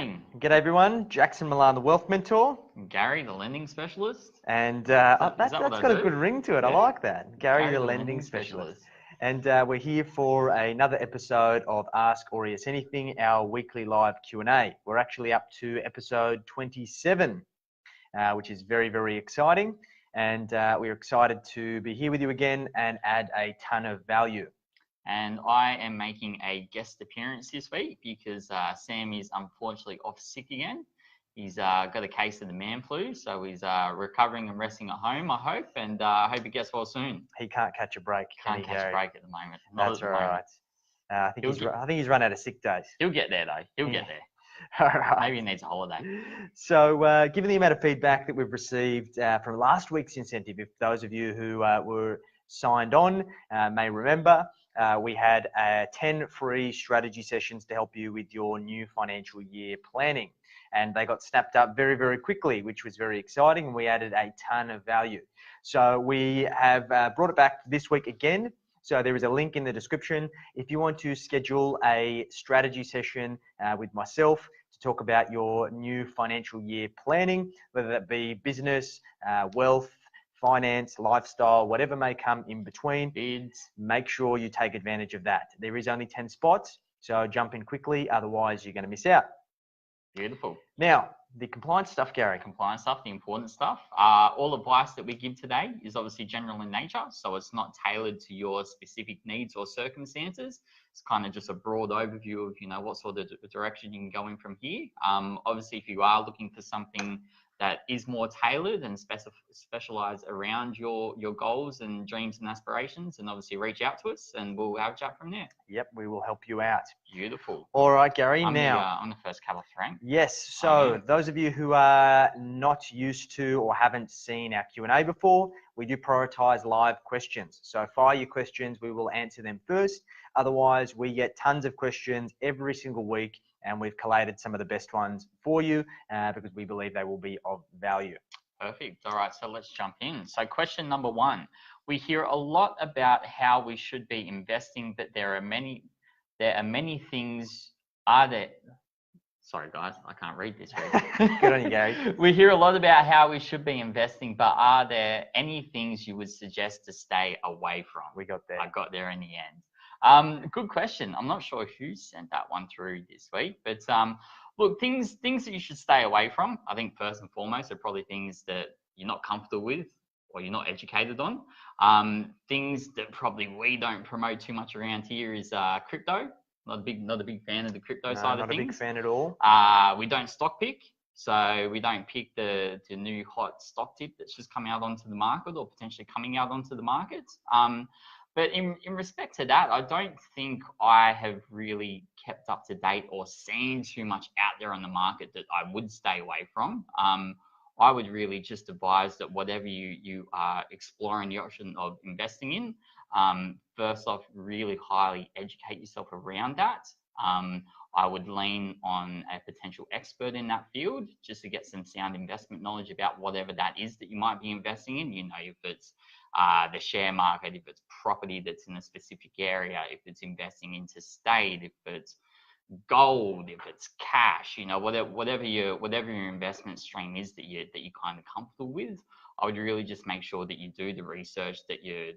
evening. G'day everyone, Jackson Millan, the Wealth Mentor. Gary, the lending specialist. And that's that's got a good ring to it, I like that. Gary, the lending specialist. And we're here for another episode of Ask Aureus Anything, our weekly live Q&A. We're actually up to episode 27, which is very, very exciting. And we're excited to be here with you again and add a ton of value. And I am making a guest appearance this week because Sam is unfortunately off sick again. He's got a case of the man flu, so he's recovering and resting at home, I hope, and I hope he gets well soon. He can't catch a break. Can't catch a break at the moment. That's all right. I think he's run out of sick days. He'll get there though. He'll get there. All right. Maybe he needs a holiday. So, given the amount of feedback that we've received from last week's incentive, if those of you who were signed on may remember, we had 10 free strategy sessions to help you with your new financial year planning. And they got snapped up very, very quickly, which was very exciting. And we added a ton of value. So we have brought it back this week again. So there is a link in the description. If you want to schedule a strategy session with myself to talk about your new financial year planning, whether that be business, wealth, finance, lifestyle, whatever may come in between, make sure you take advantage of that. There is only 10 spots, so jump in quickly, otherwise you're going to miss out. Beautiful. Now, the compliance stuff, Gary. Compliance stuff, the important stuff. All advice that we give today is obviously general in nature, so it's not tailored to your specific needs or circumstances. It's kind of just a broad overview of, what sort of direction you can go in from here. Obviously, if you are looking for something that is more tailored and specialized around your goals and dreams and aspirations, and obviously reach out to us and we'll have a chat from there. Yep, we will help you out. Beautiful. All right, Gary, I'm now. the first catalyst rank. Yes, so those of you who are not used to or haven't seen our Q&A before, we do prioritize live questions. So fire your questions, we will answer them first. Otherwise, we get tons of questions every single week, and we've collated some of the best ones for you because we believe they will be of value. Perfect. All right, so let's jump in. So question number one, we hear a lot about how we should be investing, but there are many things. Sorry guys, I can't read this week. Good on you, Gary. We hear a lot about how we should be investing, but are there any things you would suggest to stay away from? We got there. I got there in the end. Good question. I'm not sure who sent that one through this week, but look, things that you should stay away from, I think first and foremost are probably things that you're not comfortable with or you're not educated on. Things that probably we don't promote too much around here is crypto. Not a big fan of the crypto side of things. Not a big fan at all. We don't stock pick. So we don't pick the new hot stock tip that's just coming out onto the market or potentially coming out onto the market. But in respect to that, I don't think I have really kept up to date or seen too much out there on the market that I would stay away from. I would really just advise that whatever you are exploring the option of investing in, first off, really highly educate yourself around that. I would lean on a potential expert in that field just to get some sound investment knowledge about whatever that is that you might be investing in. If it's the share market, if it's property that's in a specific area, if it's investing into state, if it's gold, if it's cash, whatever your investment stream is that you're kind of comfortable with. I would really just make sure that you do the research that you're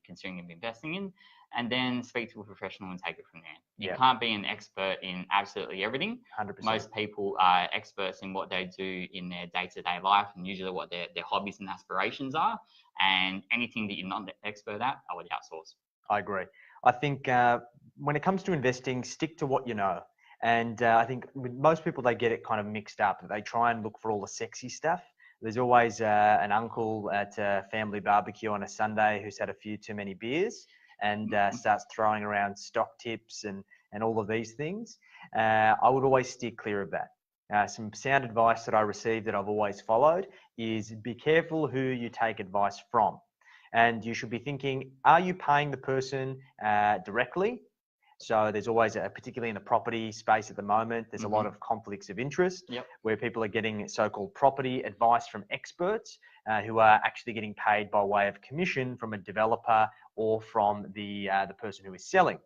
considering investing in, and then speak to a professional and take it from there. You can't be an expert in absolutely everything. 100%. Most people are experts in what they do in their day-to-day life and usually what their hobbies and aspirations are. And anything that you're not an expert at, I would outsource. I agree. I think when it comes to investing, stick to what you know. And I think with most people, they get it kind of mixed up. They try and look for all the sexy stuff. There's always an uncle at a family barbecue on a Sunday who's had a few too many beers and starts throwing around stock tips and all of these things. I would always steer clear of that. Some sound advice that I received that I've always followed is be careful who you take advice from. And you should be thinking, are you paying the person directly? So there's always, particularly in the property space at the moment, there's a lot of conflicts of interest where people are getting so-called property advice from experts who are actually getting paid by way of commission from a developer or from the person who is selling.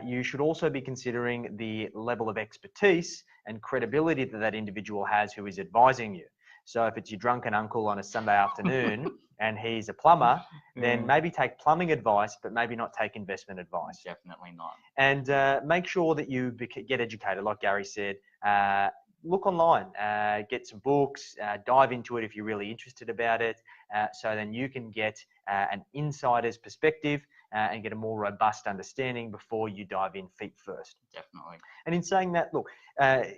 You should also be considering the level of expertise and credibility that that individual has who is advising you. So if it's your drunken uncle on a Sunday afternoon and he's a plumber, then maybe take plumbing advice, but maybe not take investment advice. Definitely not. And make sure that you get educated, like Gary said. Look online, get some books, dive into it if you're really interested about it, so then you can get an insider's perspective and get a more robust understanding before you dive in feet first. Definitely. And in saying that, look,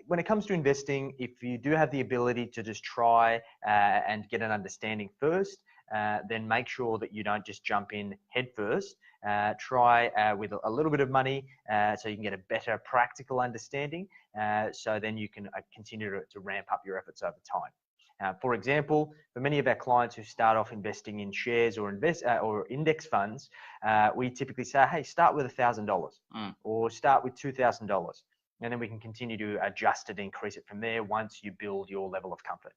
when it comes to investing, if you do have the ability to just try and get an understanding first, then make sure that you don't just jump in head first. Try with a little bit of money so you can get a better practical understanding, so then you can continue to ramp up your efforts over time. For example, for many of our clients who start off investing in shares or index funds, we typically say, hey, start with $1,000 or start with $2,000. And then we can continue to adjust it and increase it from there once you build your level of comfort.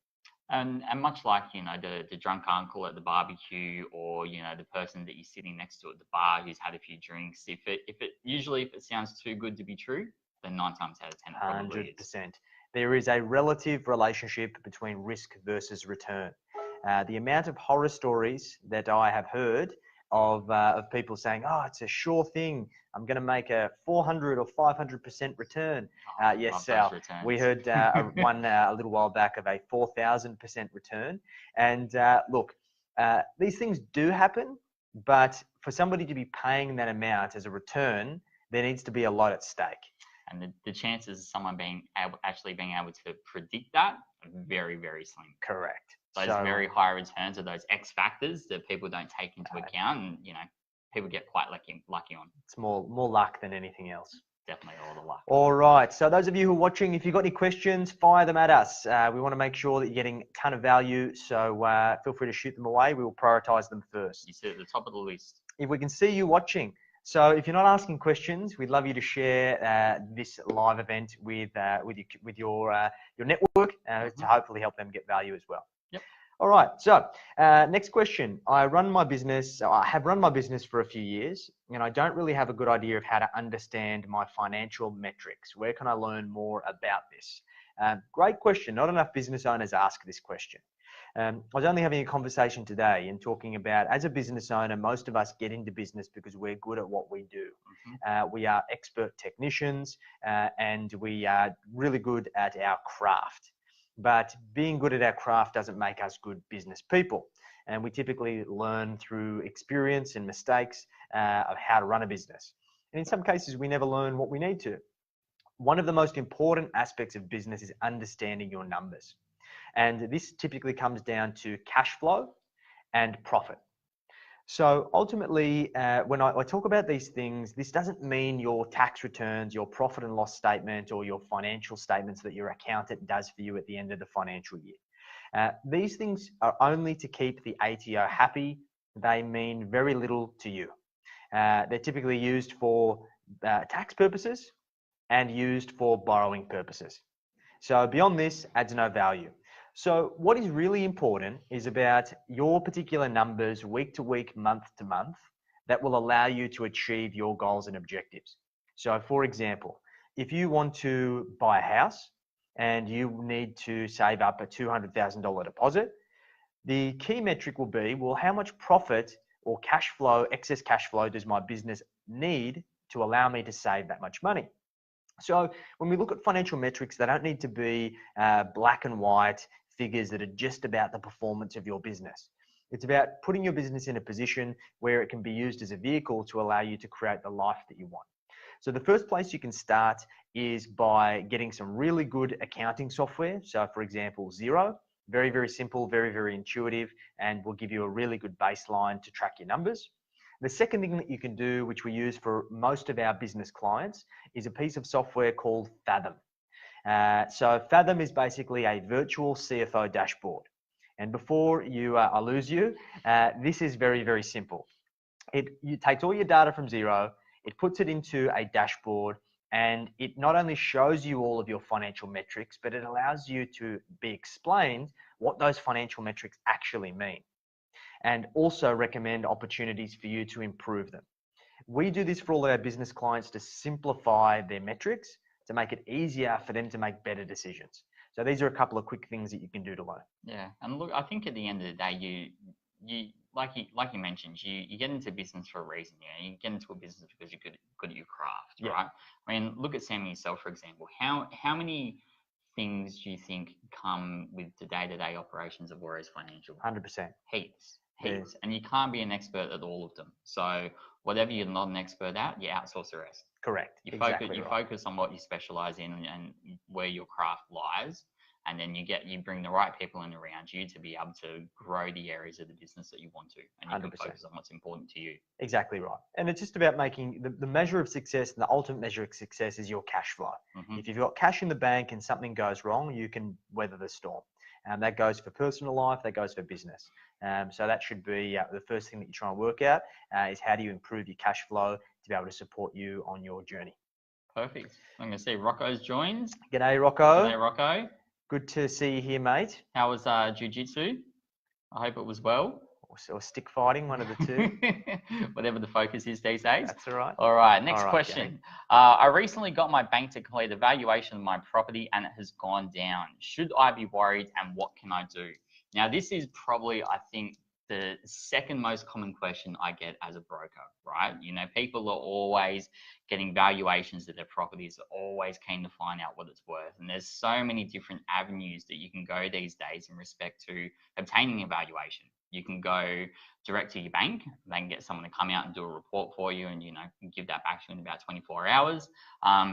And much like, the drunk uncle at the barbecue, or, the person that you're sitting next to at the bar who's had a few drinks, if it sounds too good to be true, then 9 times out of 10 it probably 100%. is. There is a relative relationship between risk versus return. The amount of horror stories that I have heard of people saying, oh, it's a sure thing, I'm going to make a 400 or 500% return. Yes, Sal, we heard one a little while back of a 4,000% return. And look, these things do happen, but for somebody to be paying that amount as a return, there needs to be a lot at stake. And the chances of someone actually being able to predict that are very, very slim. Correct. Those very high returns are those X factors that people don't take into account, and people get quite lucky on. It's more luck than anything else. Definitely all the luck. All right. So those of you who are watching, if you've got any questions, fire them at us. We want to make sure that you're getting a ton of value. So feel free to shoot them away. We will prioritize them first. You sit at the top of the list. If we can see you watching. So if you're not asking questions, we'd love you to share this live event with your network to hopefully help them get value as well. Yep. All right. So next question. I have run my business for a few years, and I don't really have a good idea of how to understand my financial metrics. Where can I learn more about this? Great question. Not enough business owners ask this question. I was only having a conversation today and talking about, as a business owner, most of us get into business because we're good at what we do. We are expert technicians and we are really good at our craft. But being good at our craft doesn't make us good business people. And we typically learn through experience and mistakes of how to run a business. And in some cases, we never learn what we need to. One of the most important aspects of business is understanding your numbers. And this typically comes down to cash flow and profit. So ultimately, when I talk about these things, this doesn't mean your tax returns, your profit and loss statement, or your financial statements that your accountant does for you at the end of the financial year. These things are only to keep the ATO happy. They mean very little to you. They're typically used for tax purposes and used for borrowing purposes. So beyond this, adds no value. So what is really important is about your particular numbers week to week, month to month, that will allow you to achieve your goals and objectives. So for example, if you want to buy a house and you need to save up a $200,000 deposit, the key metric will be, well, how much profit or cash flow, excess cash flow, does my business need to allow me to save that much money? So when we look at financial metrics, they don't need to be black and white figures that are just about the performance of your business. It's about putting your business in a position where it can be used as a vehicle to allow you to create the life that you want. So the first place you can start is by getting some really good accounting software. So for example, Xero, very, very simple, very, very intuitive, and will give you a really good baseline to track your numbers. The second thing that you can do, which we use for most of our business clients, is a piece of software called Fathom. So Fathom is basically a virtual CFO dashboard. And before I lose you, this is very, very simple. It takes all your data from Xero, it puts it into a dashboard, and it not only shows you all of your financial metrics, but it allows you to be explained what those financial metrics actually mean, and also recommend opportunities for you to improve them. We do this for all of our business clients to simplify their metrics, to make it easier for them to make better decisions. So these are a couple of quick things that you can do to learn. Yeah, and look, I think at the end of the day, you like you mentioned, you get into business for a reason. You get into a business because you're good at your craft, right? I mean, look at Sam yourself, for example. How many things do you think come with the day-to-day operations of Aureus Financial? 100%. Heaps. And you can't be an expert at all of them. So whatever you're not an expert at, you outsource the rest. Correct. You exactly focus on what you specialize in and where your craft lies, and then you bring the right people in around you to be able to grow the areas of the business that you want to, and you 100%. can focus on what's important to you. Exactly right. And it's just about making the measure of success, and the ultimate measure of success is your cash flow. If you've got cash in the bank and something goes wrong, you can weather the storm. That goes for personal life, that goes for business. So that should be the first thing that you try and work out is how do you improve your cash flow to be able to support you on your journey. Perfect. I'm going to see Rocco's joined. G'day, Rocco. G'day, Rocco. Good to see you here, mate. How was jiu-jitsu? I hope it was well. Or stick fighting, one of the two. Whatever the focus is these days. That's all right. All right, next question. I recently got my bank to complete a valuation of my property and it has gone down. Should I be worried, and what can I do? Now, this is probably, I think, the second most common question I get as a broker, right? You know, people are always getting valuations of their properties, are always keen to find out what it's worth. And there's so many different avenues that you can go these days in respect to obtaining a valuation. You can go direct to your bank. They can get someone to come out and do a report for you and, you know, give that back to you in about 24 hours.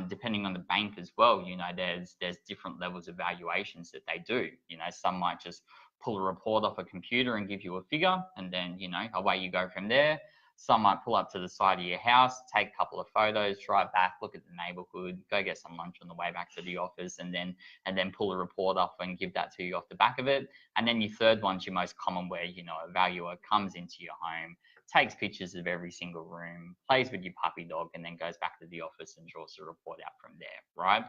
Depending on the bank as well, you know, there's different levels of valuations that they do. You know, some might just pull a report off a computer and give you a figure, and then, you know, away you go from there. Some might pull up to the side of your house, take a couple of photos, drive back, look at the neighborhood, go get some lunch on the way back to the office, and then pull a report off and give that to you off the back of it. And then your third one's your most common, where, you know, a valuer comes into your home, takes pictures of every single room, plays with your puppy dog, and then goes back to the office and draws the report out from there, right?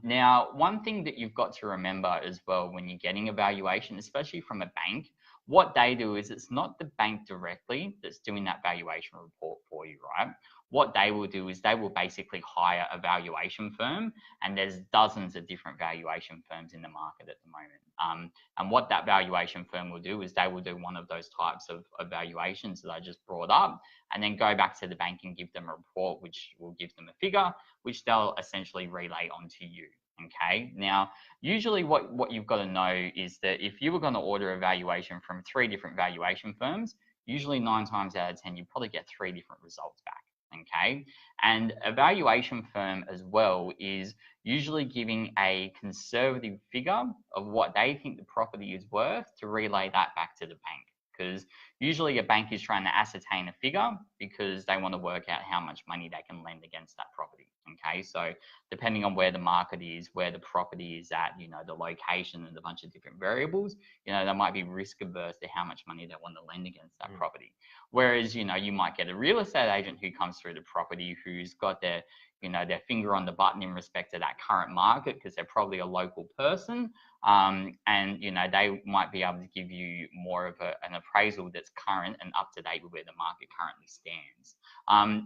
Now, one thing that you've got to remember as well when you're getting a valuation, especially from a bank, what they do is it's not the bank directly that's doing that valuation report for you, right? What they will do is they will basically hire a valuation firm, and there's dozens of different valuation firms in the market at the moment. And what that valuation firm will do is they will do one of those types of valuations that I just brought up, and then go back to the bank and give them a report, which will give them a figure, which they'll essentially relay onto you. Okay, now usually what you've got to know is that if you were going to order a valuation from 3 different valuation firms, usually 9 times out of 10 you probably get 3 different results back. Okay, and a valuation firm as well is usually giving a conservative figure of what they think the property is worth to relay that back to the bank. Because usually a bank is trying to ascertain a figure because they want to work out how much money they can lend against that property. Okay, so depending on where the market is, where the property is at, you know, the location and a bunch of different variables, you know, they might be risk averse to how much money they want to lend against that property. Whereas, you know, you might get a real estate agent who comes through the property who's got their, you know, their finger on the button in respect to that current market because they're probably a local person. And, you know, they might be able to give you more of an appraisal that's current and up to date with where the market currently stands.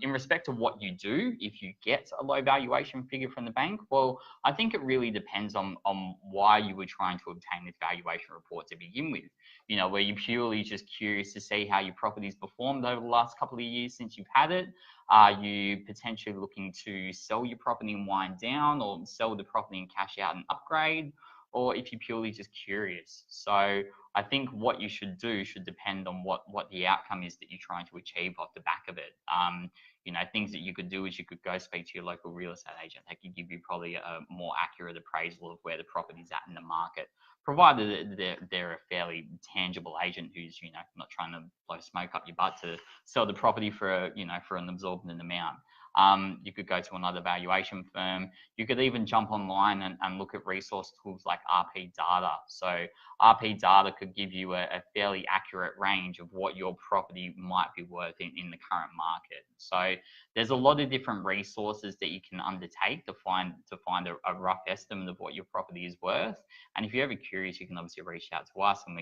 In respect to what you do, if you get a low valuation figure from the bank, well, I think it really depends on why you were trying to obtain this valuation report to begin with. You know, were you purely just curious to see how your property's performed over the last couple of years since you've had it? Are you potentially looking to sell your property and wind down, or sell the property and cash out and upgrade? Or if you're purely just curious. So I think what you should do should depend on what the outcome is that you're trying to achieve off the back of it. You know, things that you could do is you could go speak to your local real estate agent. They could give you probably a more accurate appraisal of where the property's at in the market, provided they're a fairly tangible agent who's, you know, not trying to blow smoke up your butt to sell the property for, you know, for an exorbitant amount. You could go to another valuation firm. You could even jump online and look at resource tools like RP Data. So RP Data could give you a fairly accurate range of what your property might be worth in the current market. So there's a lot of different resources that you can undertake to find a rough estimate of what your property is worth. And if you're ever curious, you can obviously reach out to us, and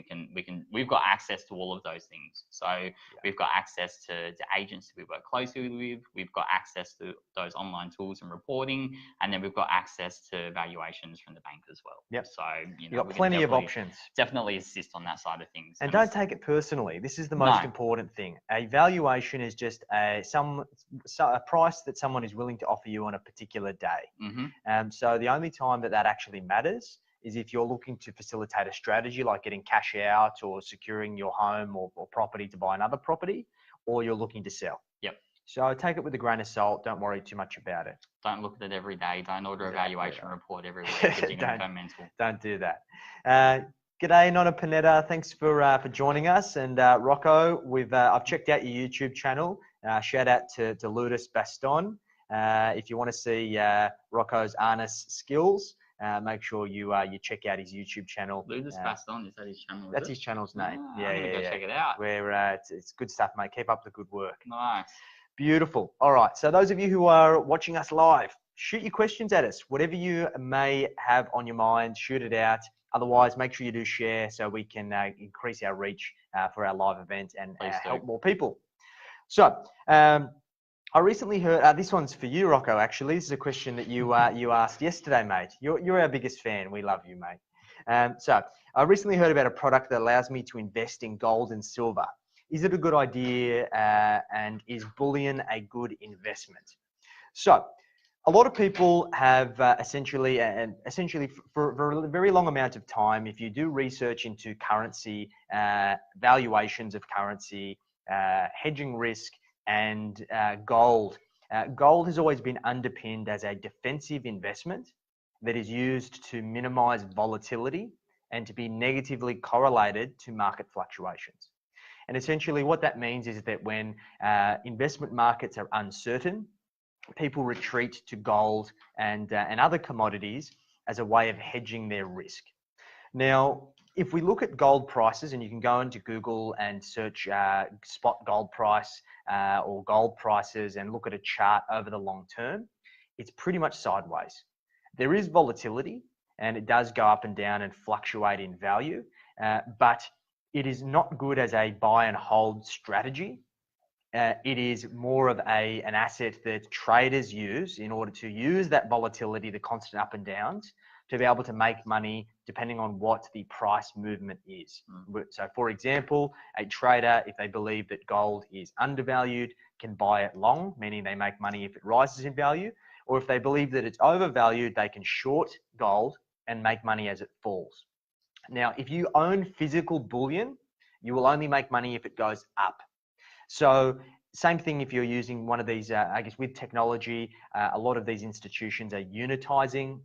we've got access to all of those things. So we've got access to agents that we work closely with. We've got access to those online tools and reporting, and then we've got access to valuations from the bank as well. Yep. So you've got plenty of options. Definitely assist on that side of things. And don't take it personally. This is the most important thing. A valuation is just a price that someone is willing to offer you on a particular day. So the only time that actually matters is if you're looking to facilitate a strategy like getting cash out or securing your home or property to buy another property, or you're looking to sell. Yep. So take it with a grain of salt. Don't worry too much about it. Don't look at it every day. Don't order a valuation report every week because you're going to go mental. Don't do that. G'day, Nonna Panetta. Thanks for joining us. And Rocco, I've checked out your YouTube channel. Shout out to Ludus Baston. If you want to see Rocco's harness skills, make sure you check out his YouTube channel. Ludus Baston, is that his channel? That's his channel's name. I'm gonna go check it out. Where it's good stuff, mate. Keep up the good work. Nice. Beautiful. All right. So those of you who are watching us live, shoot your questions at us. Whatever you may have on your mind, shoot it out. Otherwise, make sure you do share so we can increase our reach for our live event and help more people. So I recently heard, this one's for you, Rocco, actually. This is a question that you asked yesterday, mate. You're our biggest fan. We love you, mate. So I recently heard about a product that allows me to invest in gold and silver. Is it a good idea, and is bullion a good investment? So a lot of people have essentially for a very long amount of time, if you do research into currency, valuations of currency, hedging risk, and gold, gold has always been underpinned as a defensive investment that is used to minimize volatility and to be negatively correlated to market fluctuations. And essentially what that means is that when investment markets are uncertain, people retreat to gold and other commodities as a way of hedging their risk. Now, if we look at gold prices, and you can go into Google and search spot gold price or gold prices and look at a chart over the long term, it's pretty much sideways. There is volatility, and it does go up and down and fluctuate in value, but it is not good as a buy and hold strategy. It is more of an asset that traders use in order to use that volatility, the constant up and downs, to be able to make money depending on what the price movement is. So for example, a trader, if they believe that gold is undervalued, can buy it long, meaning they make money if it rises in value, or if they believe that it's overvalued, they can short gold and make money as it falls. Now, if you own physical bullion, you will only make money if it goes up. So same thing if you're using one of these, I guess with technology, a lot of these institutions are unitizing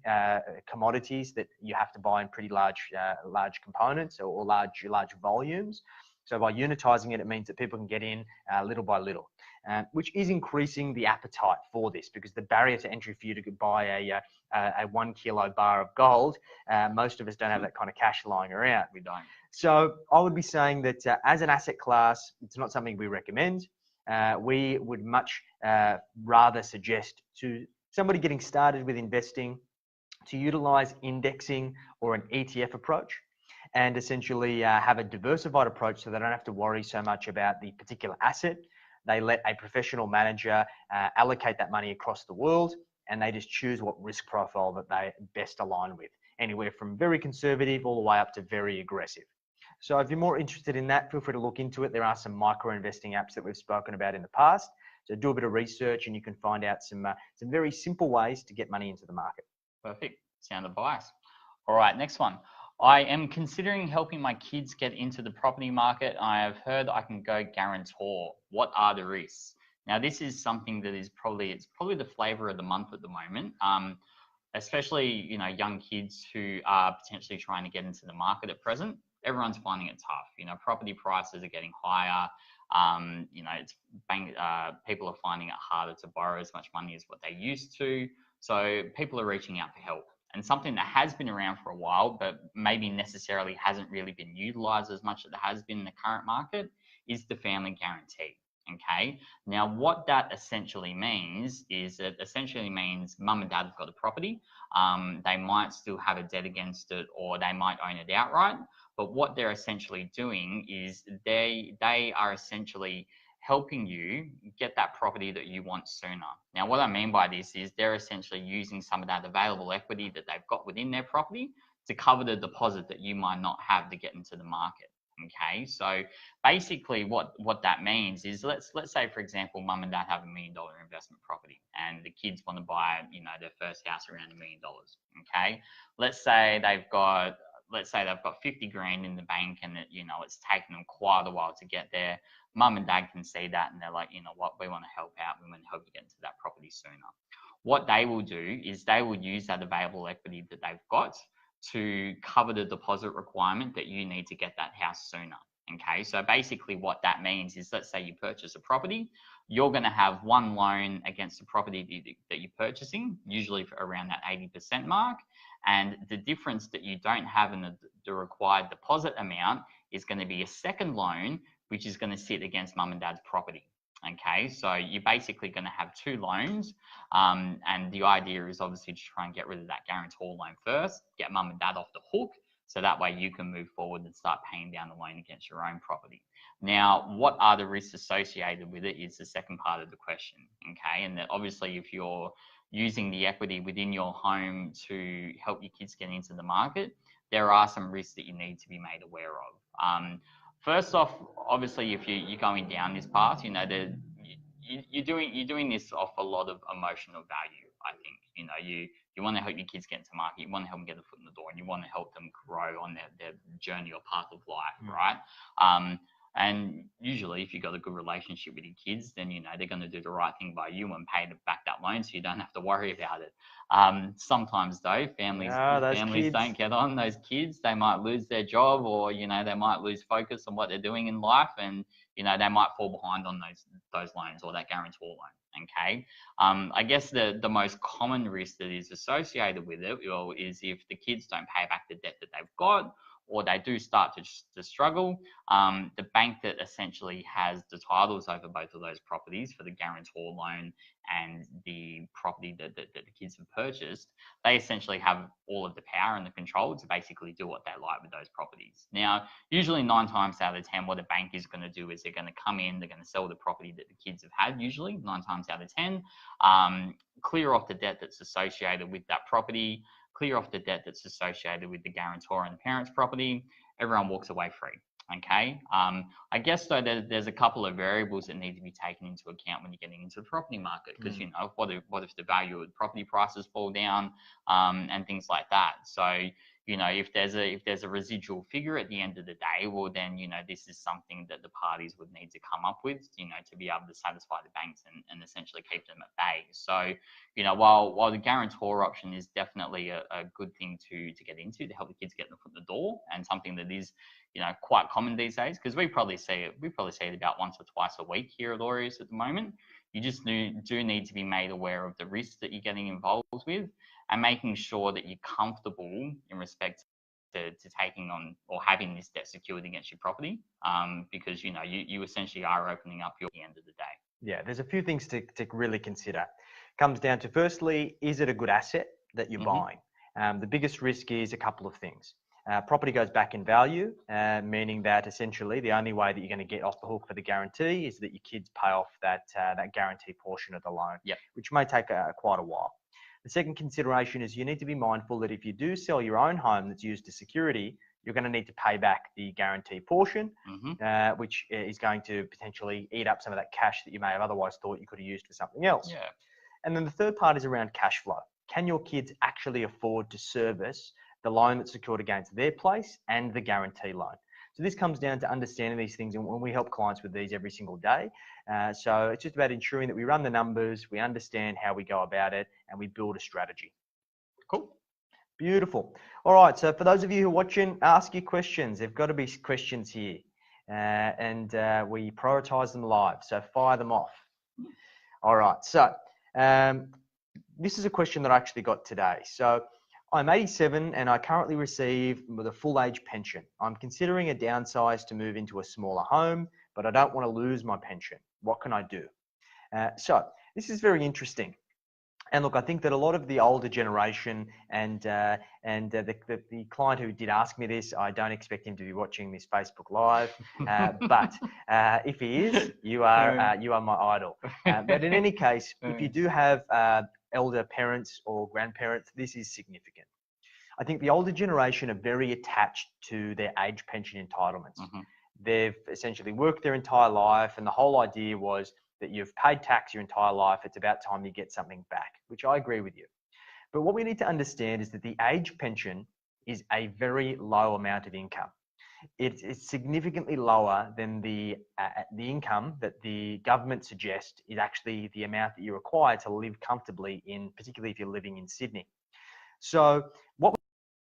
commodities that you have to buy in pretty large components or large volumes. So by unitizing it, it means that people can get in little by little, which is increasing the appetite for this, because the barrier to entry for you to buy a 1 kilo bar of gold, most of us don't have that kind of cash lying around. We don't. So I would be saying that as an asset class, it's not something we recommend. We would much rather suggest to somebody getting started with investing to utilize indexing or an ETF approach, and essentially have a diversified approach so they don't have to worry so much about the particular asset. They let a professional manager allocate that money across the world, and they just choose what risk profile that they best align with, anywhere from very conservative all the way up to very aggressive. So if you're more interested in that, feel free to look into it. There are some micro investing apps that we've spoken about in the past. So do a bit of research and you can find out some very simple ways to get money into the market. Perfect. Sound advice. All right, next one. I am considering helping my kids get into the property market. I have heard I can go guarantor. What are the risks? Now, this is something that is probably the flavor of the month at the moment. Especially, young kids who are potentially trying to get into the market at present. Everyone's finding it tough. Property prices are getting higher. People are finding it harder to borrow as much money as what they used to. So people are reaching out for help. And something that has been around for a while, but maybe necessarily hasn't really been utilized as much as it has been in the current market, is the family guarantee. Okay. Now, what that essentially means is it essentially means mum and dad have got a property. They might still have a debt against it, or they might own it outright. But what they're essentially doing is they are essentially helping you get that property that you want sooner. Now, what I mean by this is they're essentially using some of that available equity that they've got within their property to cover the deposit that you might not have to get into the market. Okay, so basically what that means is let's say, for example, mum and dad have $1 million investment property and the kids want to buy, their first house around $1 million. Okay, let's say they've got 50 grand in the bank, and it's taken them quite a while to get there. Mum and dad can see that, and they're like, you know what, we want to help out. We want to help you get into that property sooner. What they will do is they will use that available equity that they've got to cover the deposit requirement that you need to get that house sooner. Okay, so basically what that means is, let's say you purchase a property, you're going to have one loan against the property that you're purchasing, usually for around that 80% mark, and the difference that you don't have in the required deposit amount is going to be a second loan, which is going to sit against mum and dad's property. Okay, so you're basically going to have two loans, and the idea is obviously to try and get rid of that guarantor loan first, get mum and dad off the hook, so that way you can move forward and start paying down the loan against your own property. Now, what are the risks associated with it is the second part of the question. Okay, and that obviously if you're using the equity within your home to help your kids get into the market, there are some risks that you need to be made aware of. First off, obviously, if you're going down this path, you're doing this off a lot of emotional value. I think you want to help your kids get into market, you want to help them get a foot in the door, and you want to help them grow on their journey or path of life, right? And usually, if you've got a good relationship with your kids, then they're going to do the right thing by you and pay back that loan, so you don't have to worry about it. Sometimes though, families don't get on. Those kids, they might lose their job, or they might lose focus on what they're doing in life, and they might fall behind on those loans or that guarantor loan. Okay, I guess the most common risk that is associated with it is if the kids don't pay back the debt that they've got, or they do start to struggle, the bank that essentially has the titles over both of those properties for the guarantor loan and the property that the kids have purchased, they essentially have all of the power and the control to basically do what they like with those properties. Now, usually 9 times out of 10, what a bank is going to do is they're going to come in, they're going to sell the property that the kids have had, usually 9 times out of 10, clear off the debt that's associated with that property, clear off the debt that's associated with the guarantor and the parents' property, everyone walks away free. Okay, I guess though there's a couple of variables that need to be taken into account when you're getting into the property market, because what if the value of the property prices fall down, and things like that. So if there's a residual figure at the end of the day, well then this is something that the parties would need to come up with to be able to satisfy the banks and essentially keep them at bay. So while the guarantor option is definitely a good thing to get into to help the kids get in the door, and something that is quite common these days, because we probably see it about once or twice a week here at Aureus at the moment. You just do need to be made aware of the risks that you're getting involved with, and making sure that you're comfortable in respect to taking on or having this debt secured against your property, because you essentially are opening up at the end of the day. Yeah, there's a few things to really consider. Comes down to, firstly, is it a good asset that you're buying? The biggest risk is a couple of things. Property goes back in value, meaning that essentially the only way that you're going to get off the hook for the guarantee is that your kids pay off that guarantee portion of the loan, which may take quite a while. The second consideration is you need to be mindful that if you do sell your own home that's used as security, you're going to need to pay back the guarantee portion, which is going to potentially eat up some of that cash that you may have otherwise thought you could have used for something else. Yeah. And then the third part is around cash flow. Can your kids actually afford to service the loan that's secured against their place and the guarantee loan? So this comes down to understanding these things, and when we help clients with these every single day. So it's just about ensuring that we run the numbers, we understand how we go about it, and we build a strategy. Cool. Beautiful. All right, so for those of you who are watching, ask your questions. There've got to be questions here, and we prioritise them live, so fire them off. All right, so this is a question that I actually got today. So I'm 87 and I currently receive the full age pension. I'm considering a downsize to move into a smaller home, but I don't want to lose my pension. What can I do? So this is very interesting. And look, I think that a lot of the older generation and the client who did ask me this, I don't expect him to be watching this Facebook Live, but if he is, you are my idol. But in any case, if you do have elder parents or grandparents, this is significant. I think the older generation are very attached to their age pension entitlements. They've essentially worked their entire life, and the whole idea was that you've paid tax your entire life. It's about time you get something back, which I agree with you. But what we need to understand is that the age pension is a very low amount of income. It's significantly lower than the income that the government suggests is actually the amount that you require to live comfortably particularly if you're living in Sydney. So what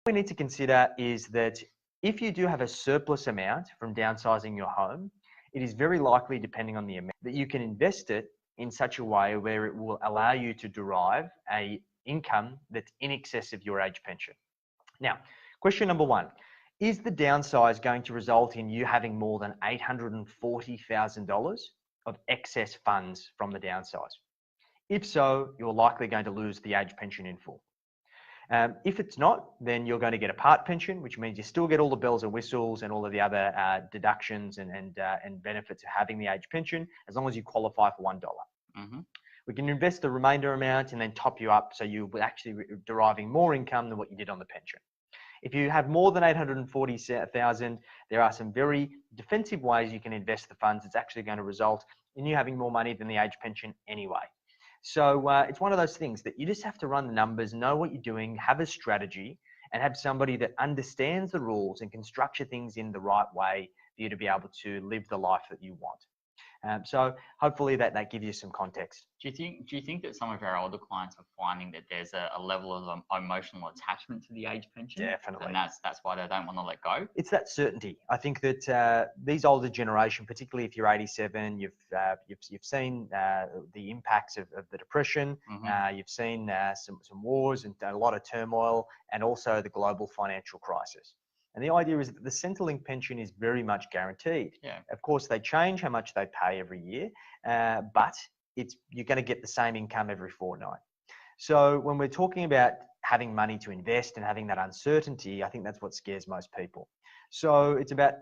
we need to consider is that if you do have a surplus amount from downsizing your home, it is very likely, depending on the amount, that you can invest it in such a way where it will allow you to derive an income that's in excess of your age pension. Now, question number one, is the downsize going to result in you having more than $840,000 of excess funds from the downsize? If so, you're likely going to lose the age pension in full. If it's not, then you're going to get a part pension, which means you still get all the bells and whistles and all of the other deductions and benefits of having the age pension, as long as you qualify for $1. We can invest the remainder amount and then top you up so you're actually deriving more income than what you did on the pension. If you have more than $840,000, there are some very defensive ways you can invest the funds. It's actually going to result in you having more money than the age pension anyway. So it's one of those things that you just have to run the numbers, know what you're doing, have a strategy, and have somebody that understands the rules and can structure things in the right way for you to be able to live the life that you want. So hopefully that gives you some context. Do you think that some of our older clients are finding that there's a level of emotional attachment to the age pension? Definitely. And that's why they don't want to let go? It's that certainty. I think that these older generation, particularly if you're 87, you've seen the impacts of the Depression. You've seen some wars and a lot of turmoil, and also the global financial crisis. And the idea is that the Centrelink pension is very much guaranteed. Yeah. Of course, they change how much they pay every year, but you're going to get the same income every fortnight. So when we're talking about having money to invest and having that uncertainty, I think that's what scares most people. So it's about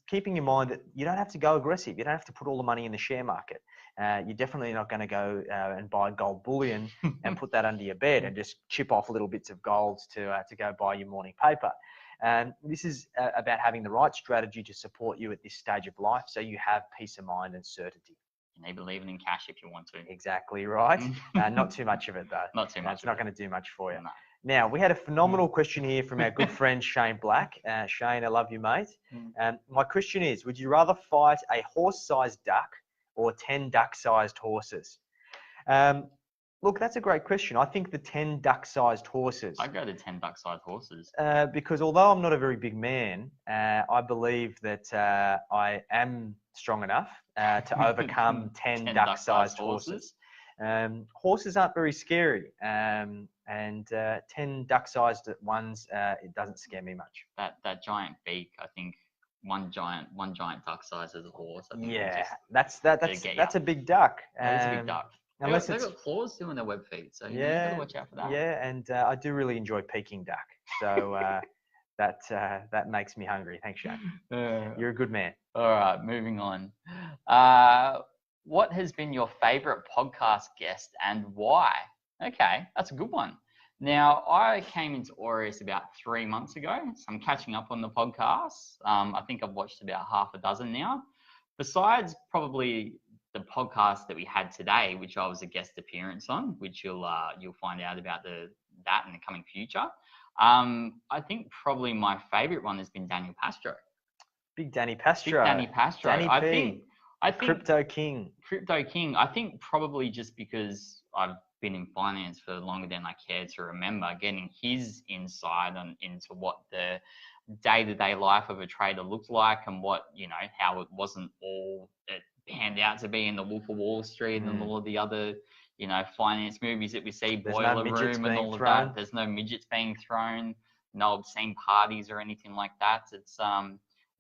keeping in mind that you don't have to go aggressive. You don't have to put all the money in the share market. You're definitely not going to go and buy gold bullion and put that under your bed and just chip off little bits of gold to go buy your morning paper. This is about having the right strategy to support you at this stage of life so you have peace of mind and certainty. You need to leave it in cash if you want to. Exactly right. Not too much of it though. Not too much. It's not going to do much for you. No. Now, we had a phenomenal question here from our good friend Shane Black. Shane, I love you, mate. My question is, would you rather fight a horse-sized duck or 10 duck-sized horses? Look, that's a great question. I think the 10 duck-sized horses. I'd go to 10 duck-sized horses. Because although I'm not a very big man, I believe that I am strong enough to overcome 10 duck-sized horses. Horses aren't very scary, and 10 duck-sized ones, it doesn't scare me much. That giant beak, I think one giant duck size as a horse. I think yeah, that's a big duck. It's a big duck. Unless they've got claws too in their web feet, so you've got to watch out for that. Yeah, and I do really enjoy Peking duck, so that makes me hungry. Thanks, Shane. You're a good man. All right, moving on. What has been your favourite podcast guest and why? Okay, that's a good one. Now, I came into Aureus about 3 months ago, so I'm catching up on the podcasts. I think I've watched about half a dozen now. Besides probably the podcast that we had today, which I was a guest appearance on, which you'll find out about that in the coming future. I think probably my favourite one has been Daniel Pastro. Big Danny Pastro. Big Danny Pastro. Danny P. I think Crypto King. Crypto King. I think probably just because I've been in finance for longer than I care to remember, getting his insight into what the day-to-day life of a trader looked like and what, how it wasn't all it panned out to be in the Wolf of Wall Street and all of the other, finance movies that we see, Boiler Room and all of that. There's no midgets being thrown, no obscene parties or anything like that. It's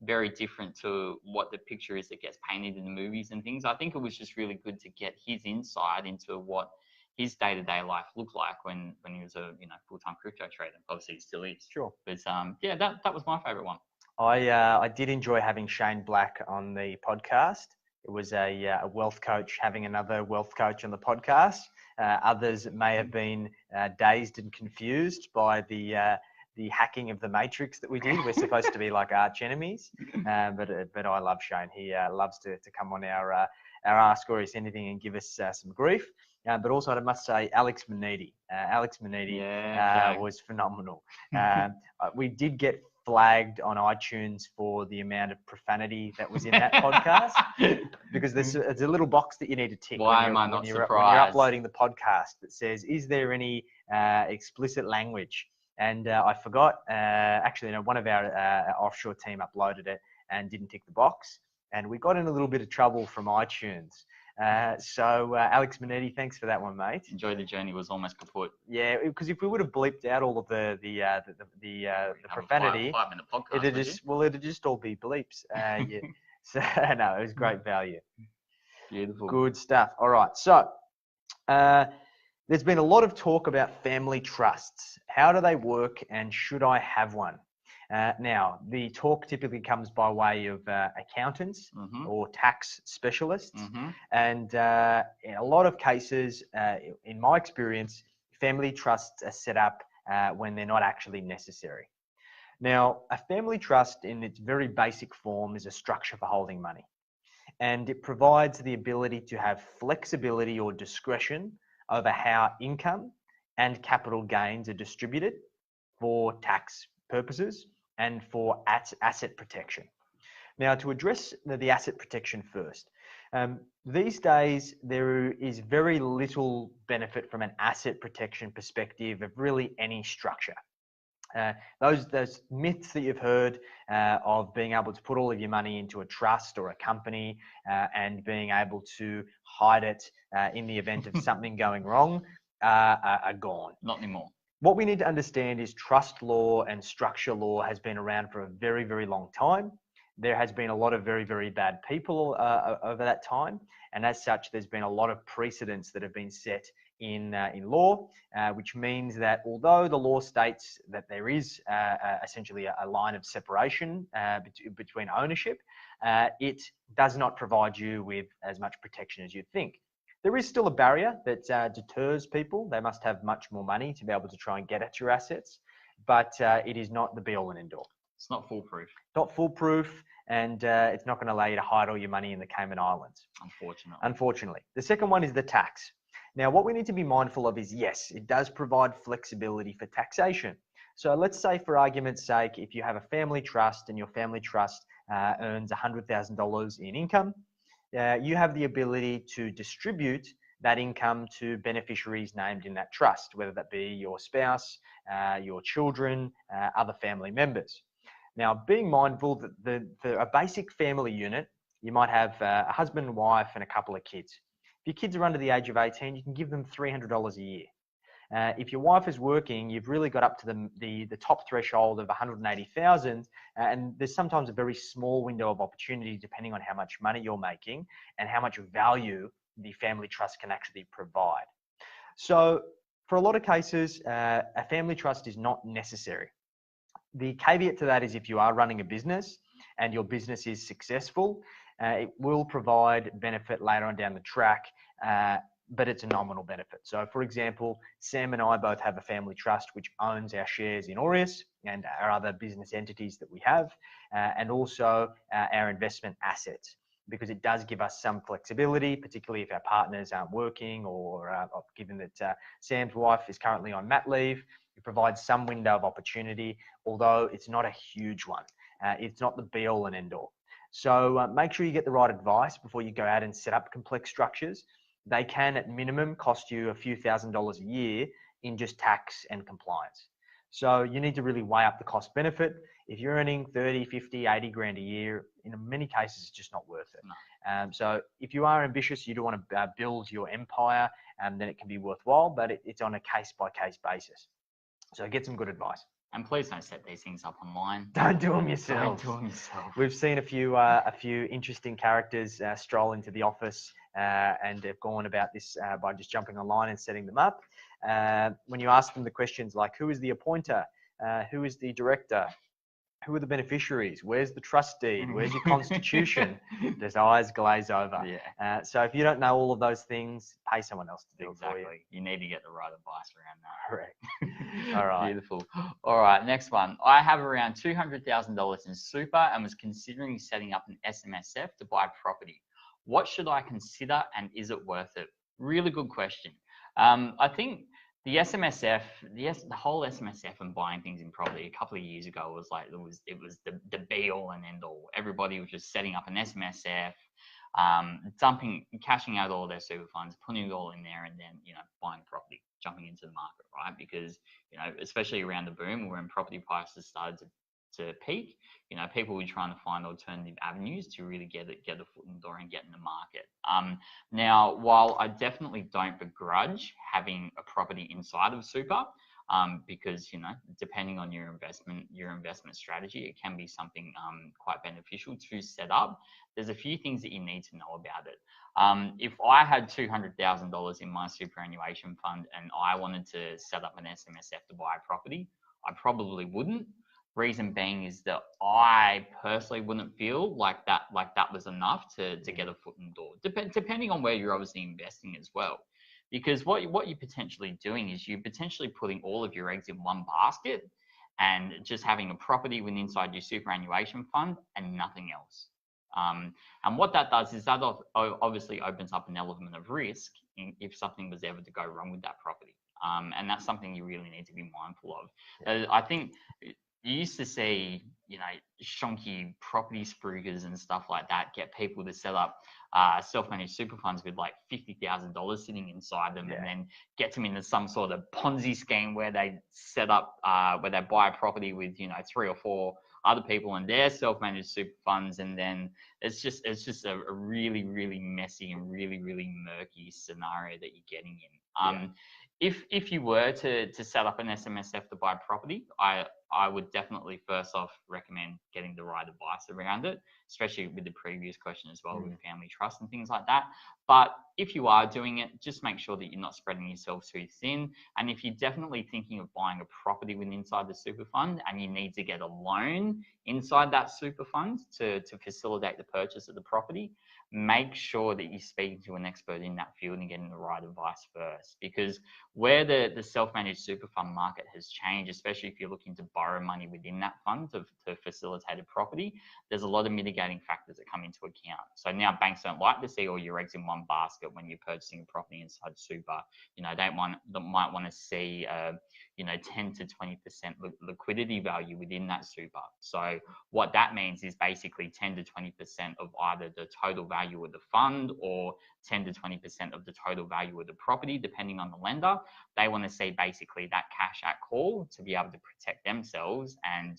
very different to what the picture is that gets painted in the movies and things. I think it was just really good to get his insight into what his day-to-day life looked like when he was a full-time crypto trader. Obviously, he still is. Sure. But yeah, that was my favorite one. I did enjoy having Shane Black on the podcast. It was a wealth coach having another wealth coach on the podcast. Others may have been dazed and confused by the hacking of the matrix that we did. We're supposed to be like arch enemies, but I love Shane. He loves to come on our Ask Aureus Anything and give us some grief. But also, I must say, Alex Manidi. Was phenomenal. We did get flagged on iTunes for the amount of profanity that was in that podcast, because there's a little box that you need to tick when you're uploading the podcast that says, is there any explicit language? And I forgot, actually, one of our offshore team uploaded it and didn't tick the box, and we got in a little bit of trouble from iTunes. So Alex Manetti, thanks for that one, mate. Enjoy the journey was almost kaput. Yeah, because if we would have bleeped out all of the profanity, 5-minute podcast, it'd just all be bleeps. Yeah. So no, it was great value. Beautiful. Good stuff. All right, so there's been a lot of talk about family trusts. How do they work, and should I have one? Now, the talk typically comes by way of accountants or tax specialists. And in a lot of cases, in my experience, family trusts are set up when they're not actually necessary. Now, a family trust in its very basic form is a structure for holding money. And it provides the ability to have flexibility or discretion over how income and capital gains are distributed for tax purposes and for asset protection. Now, to address the asset protection first, these days there is very little benefit from an asset protection perspective of really any structure. Those myths that you've heard of being able to put all of your money into a trust or a company and being able to hide it in the event of something going wrong are gone. Not anymore. What we need to understand is trust law and structure law has been around for a very, very long time. There has been a lot of very, very bad people over that time. And as such, there's been a lot of precedents that have been set in law, which means that although the law states that there is essentially a line of separation between ownership, it does not provide you with as much protection as you'd think. There is still a barrier that deters people. They must have much more money to be able to try and get at your assets, but it is not the be-all and end-all. It's not foolproof. Not foolproof, and it's not going to allow you to hide all your money in the Cayman Islands. Unfortunately. The second one is the tax. Now, what we need to be mindful of is, yes, it does provide flexibility for taxation. So let's say, for argument's sake, if you have a family trust and your family trust earns $100,000 in income, you have the ability to distribute that income to beneficiaries named in that trust, whether that be your spouse, your children, other family members. Now, being mindful that for a basic family unit, you might have a husband, wife, and a couple of kids. If your kids are under the age of 18, you can give them $300 a year. If your wife is working, you've really got up to the top threshold of 180,000, and there's sometimes a very small window of opportunity depending on how much money you're making and how much value the family trust can actually provide. So for a lot of cases, a family trust is not necessary. The caveat to that is if you are running a business and your business is successful, it will provide benefit later on down the track, but it's a nominal benefit. So for example, Sam and I both have a family trust which owns our shares in Aureus and our other business entities that we have, and also our investment assets, because it does give us some flexibility, particularly if our partners aren't working or given that Sam's wife is currently on mat leave. It provides some window of opportunity, although it's not a huge one. It's not the be all and end all. So make sure you get the right advice before you go out and set up complex structures. They can, at minimum, cost you a few $1,000s a year in just tax and compliance. So you need to really weigh up the cost benefit. If you're earning 30, 50, 80 grand a year, in many cases, it's just not worth it. No. So if you are ambitious, you do want to build your empire, then it can be worthwhile, but it's on a case-by-case basis. So get some good advice. And please don't set these things up online. Don't do them yourselves. Don't do them yourself. We've seen a few interesting characters stroll into the office and have gone about this by just jumping online and setting them up. When you ask them the questions like, who is the appointer? Who is the director? Who are the beneficiaries? Where's the trust deed? Where's your constitution? Their eyes glaze over. Yeah. So if you don't know all of those things, pay someone else to do it for you. You need to get the right advice around that. Correct. All right. Beautiful. All right, next one. I have around $200,000 in super and was considering setting up an SMSF to buy property. What should I consider and is it worth it? Really good question. I think the SMSF, the whole SMSF and buying things in property a couple of years ago was like, it was the be all and end all. Everybody was just setting up an SMSF, cashing out all their super funds, putting it all in there, and then, buying property, jumping into the market, right? Because, especially around the boom when property prices started to peak, people were trying to find alternative avenues to really get a foot in the door and get in the market. Now, while I definitely don't begrudge having a property inside of super, because depending on your investment strategy, it can be something quite beneficial to set up. There's a few things that you need to know about it. If I had $200,000 in my superannuation fund and I wanted to set up an SMSF to buy a property, I probably wouldn't. Reason being is that I personally wouldn't feel like that was enough to get a foot in the door. Depending on where you're obviously investing as well. Because what you're potentially doing is you're potentially putting all of your eggs in one basket and just having a property within inside your superannuation fund and nothing else. And what that does is that obviously opens up an element of risk if something was ever to go wrong with that property. And that's something you really need to be mindful of. I think you used to see, shonky property spruikers and stuff like that get people to set up self-managed super funds with like $50,000 sitting inside them, and then get them into some sort of Ponzi scheme where they set up, where they buy a property with 3 or 4 other people in their self-managed super funds, and then it's just a really, really messy and really, really murky scenario that you're getting in. If you were to set up an SMSF to buy property, I would definitely first off recommend getting the right advice around it, especially with the previous question as well, with family trust and things like that. But if you are doing it, just make sure that you're not spreading yourself too thin. And if you're definitely thinking of buying a property within inside the super fund and you need to get a loan inside that super fund to facilitate the purchase of the property, make sure that you're speaking to an expert in that field and getting the right advice first. Because where the self-managed super fund market has changed, especially if you're looking to borrow money within that fund to facilitate a property, there's a lot of mitigating factors that come into account. So now banks don't like to see all your eggs in one basket when you're purchasing a property inside super. They might want to see 10 to 20% liquidity value within that super. So what that means is basically 10 to 20% of either the total value of the fund or 10 to 20% of the total value of the property, depending on the lender. They want to see basically that cash at call to be able to protect themselves and,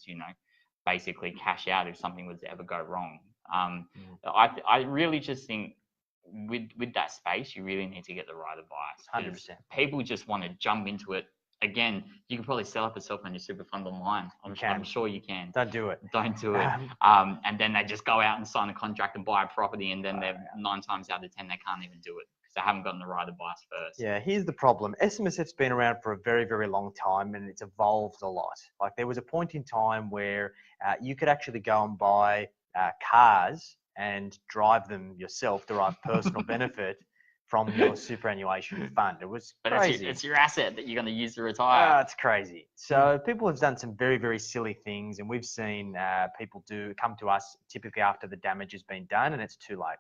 basically cash out if something was to ever go wrong. I really just think with that space, you really need to get the right advice. 100%. People just want to jump into it. Again, you can probably set up a self-managed super fund online. I'm sure you can. Don't do it. Don't do it. And then they just go out and sign a contract and buy a property, and then they're 9 times out of 10 they can't even do it because they haven't gotten the right advice first. Yeah, here's the problem. SMSF's been around for a very, very long time, and it's evolved a lot. Like there was a point in time where you could actually go and buy cars and drive them yourself, derive personal benefit from your superannuation fund. It was crazy. It's your asset that you're going to use to retire. It's crazy. So people have done some very, very silly things, and we've seen people come to us typically after the damage has been done and it's too late.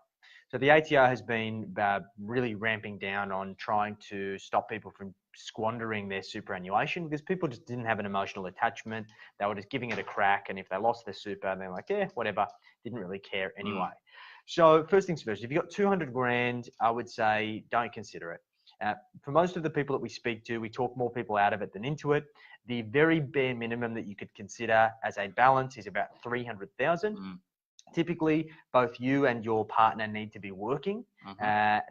So the ATO has been really ramping down on trying to stop people from squandering their superannuation because people just didn't have an emotional attachment. They were just giving it a crack, and if they lost their super, they're like, yeah, whatever, didn't really care anyway. So first things first, if you've got 200 grand, I would say don't consider it. For most of the people that we speak to, we talk more people out of it than into it. The very bare minimum that you could consider as a balance is about 300,000. Typically, both you and your partner need to be working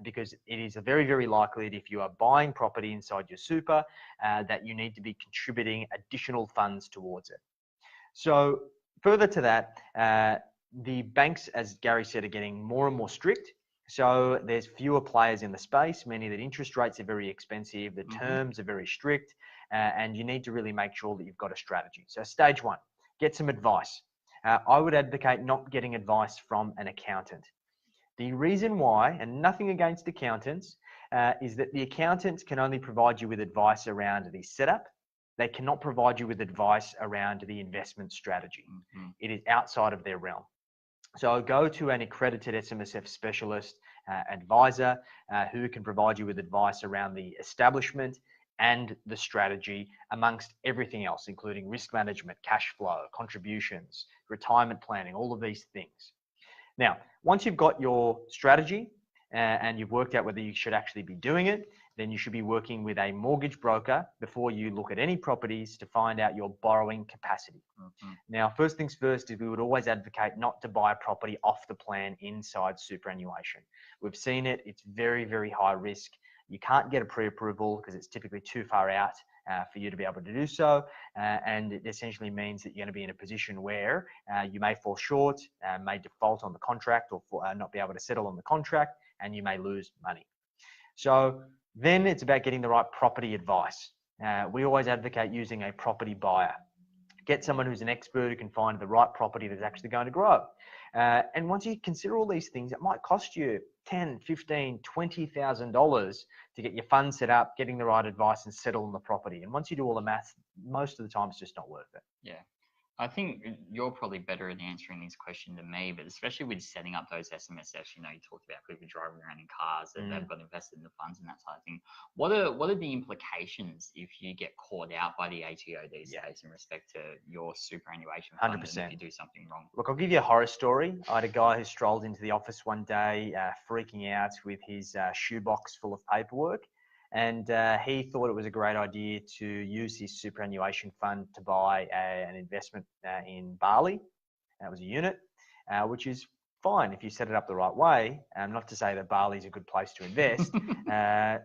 because it is very, very likely that if you are buying property inside your super, that you need to be contributing additional funds towards it. So further to that, the banks, as Gary said, are getting more and more strict. So there's fewer players in the space, meaning that interest rates are very expensive, the terms are very strict, and you need to really make sure that you've got a strategy. So stage one, get some advice. I would advocate not getting advice from an accountant. The reason why, and nothing against accountants, is that the accountants can only provide you with advice around the setup. They cannot provide you with advice around the investment strategy. It is outside of their realm. So go to an accredited SMSF specialist advisor who can provide you with advice around the establishment and the strategy amongst everything else, including risk management, cash flow, contributions, retirement planning, all of these things. Now, once you've got your strategy and you've worked out whether you should actually be doing it, then you should be working with a mortgage broker before you look at any properties to find out your borrowing capacity. Now, first things first is we would always advocate not to buy a property off the plan inside superannuation. We've seen it, it's very, very high risk. You can't get a pre-approval because it's typically too far out for you to be able to do so. And it essentially means that you're going to be in a position where you may fall short, may default on the contract or not be able to settle on the contract, and you may lose money. So then it's about getting the right property advice. We always advocate using a property buyer. Get someone who's an expert who can find the right property that's actually going to grow. And once you consider all these things, it might cost you $10,000, $15,000, $20,000 to get your funds set up, getting the right advice and settle on the property. And once you do all the math, most of the time it's just not worth it. Yeah. I think you're probably better at answering this question than me, but especially with setting up those SMSFs, you talked about people driving around in cars that they've got invested in the funds and that type of thing. What are the implications if you get caught out by the ATO these days in respect to your superannuation fund 100%. and if you do something wrong? Look, I'll give you a horror story. I had a guy who strolled into the office one day freaking out with his shoebox full of paperwork. And he thought it was a great idea to use his superannuation fund to buy an investment in Bali. That was a unit, which is fine if you set it up the right way. Not to say that Bali is a good place to invest,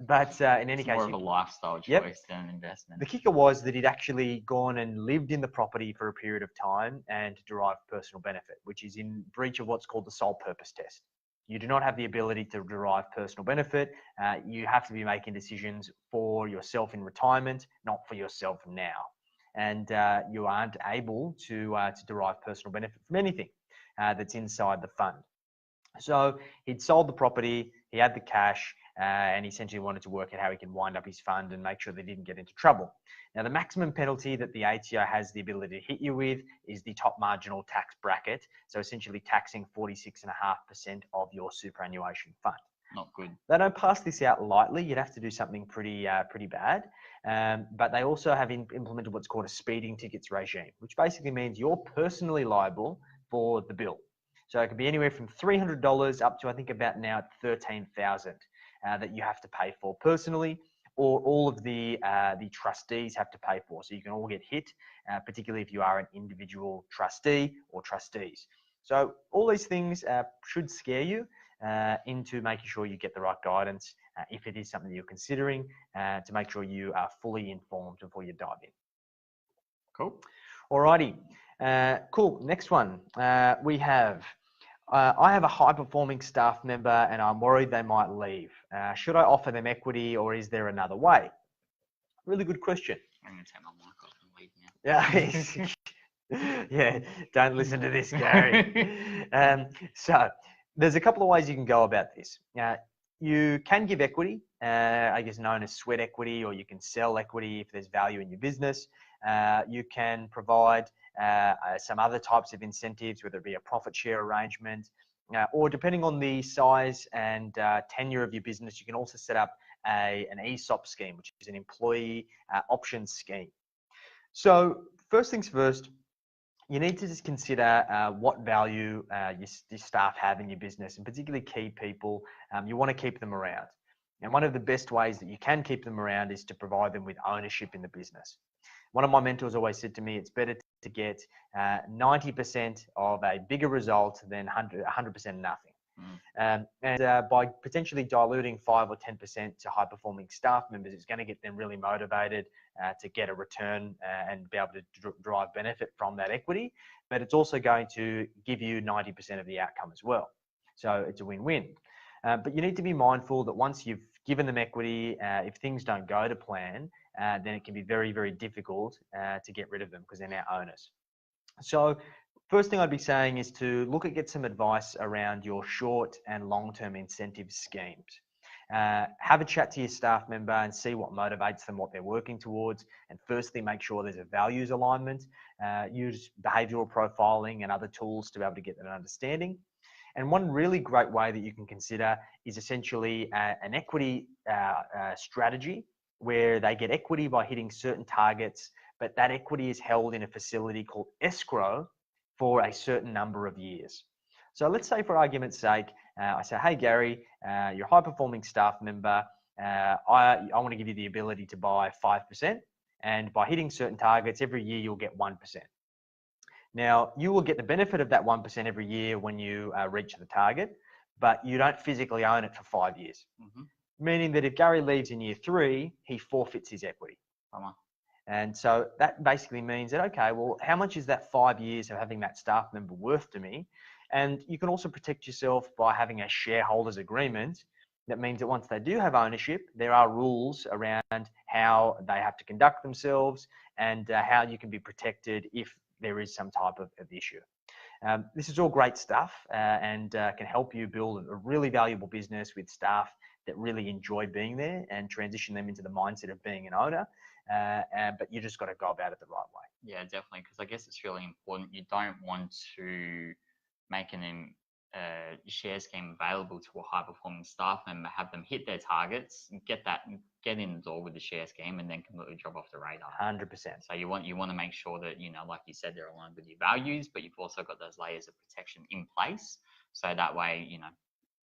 but in any case, more of a lifestyle choice than an investment. The kicker was that he'd actually gone and lived in the property for a period of time and derived personal benefit, which is in breach of what's called the sole purpose test. You do not have the ability to derive personal benefit. You have to be making decisions for yourself in retirement, not for yourself now. And you aren't able to derive personal benefit from anything that's inside the fund. So he'd sold the property, he had the cash, and he essentially wanted to work out how he can wind up his fund and make sure they didn't get into trouble. Now, the maximum penalty that the ATO has the ability to hit you with is the top marginal tax bracket. So essentially taxing 46.5% of your superannuation fund. Not good. They don't pass this out lightly. You'd have to do something pretty bad. But they also have implemented what's called a speeding tickets regime, which basically means you're personally liable for the bill. So it could be anywhere from $300 up to, I think about now, $13,000 that you have to pay for personally, or all of the trustees have to pay for. So you can all get hit, particularly if you are an individual trustee or trustees. So all these things should scare you into making sure you get the right guidance if it is something you're considering, to make sure you are fully informed before you dive in. Cool. Alrighty. Cool. Next one. We have, I have a high-performing staff member and I'm worried they might leave. Should I offer them equity or is there another way? Really good question. I'm going to take my mic off and leave now. Yeah, don't listen to this, Gary. So there's a couple of ways you can go about this. You can give equity, I guess known as sweat equity, or you can sell equity if there's value in your business. You can provide some other types of incentives, whether it be a profit share arrangement, or depending on the size and tenure of your business, you can also set up an ESOP scheme, which is an employee options scheme. So first things first, you need to just consider what value your staff have in your business, and particularly key people. You want to keep them around. And one of the best ways that you can keep them around is to provide them with ownership in the business. One of my mentors always said to me, it's better to get 90% of a bigger result than 100% nothing. By potentially diluting 5 or 10% to high-performing staff members, it's going to get them really motivated to get a return and be able to drive benefit from that equity. But it's also going to give you 90% of the outcome as well. So it's a win-win. But you need to be mindful that once you've given them equity, if things don't go to plan, then it can be very, very difficult to get rid of them because they're now owners. So first thing I'd be saying is to get some advice around your short and long-term incentive schemes. Have a chat to your staff member and see what motivates them, what they're working towards. And firstly, make sure there's a values alignment. Use behavioral profiling and other tools to be able to get that understanding. And one really great way that you can consider is essentially an equity strategy where they get equity by hitting certain targets, but that equity is held in a facility called escrow for a certain number of years. So let's say, for argument's sake, I say, hey, Gary, you're a high-performing staff member. I want to give you the ability to buy 5%. And by hitting certain targets, every year you'll get 1%. Now, you will get the benefit of that 1% every year when you reach the target, but you don't physically own it for 5 years. Meaning that if Gary leaves in year 3, he forfeits his equity. And so that basically means that, okay, well, how much is that 5 years of having that staff member worth to me? And you can also protect yourself by having a shareholders agreement. That means that once they do have ownership, there are rules around how they have to conduct themselves and how you can be protected if there is some type of issue. This is all great stuff and can help you build a really valuable business with staff that really enjoy being there and transition them into the mindset of being an owner. But you just got to go about it the right way. Yeah, definitely, because I guess it's really important. You don't want to make an share scheme available to a high-performing staff member, have them hit their targets, get in the door with the share scheme, and then completely drop off the radar. 100%. So you want to make sure that, like you said, they're aligned with your values, but you've also got those layers of protection in place. So that way,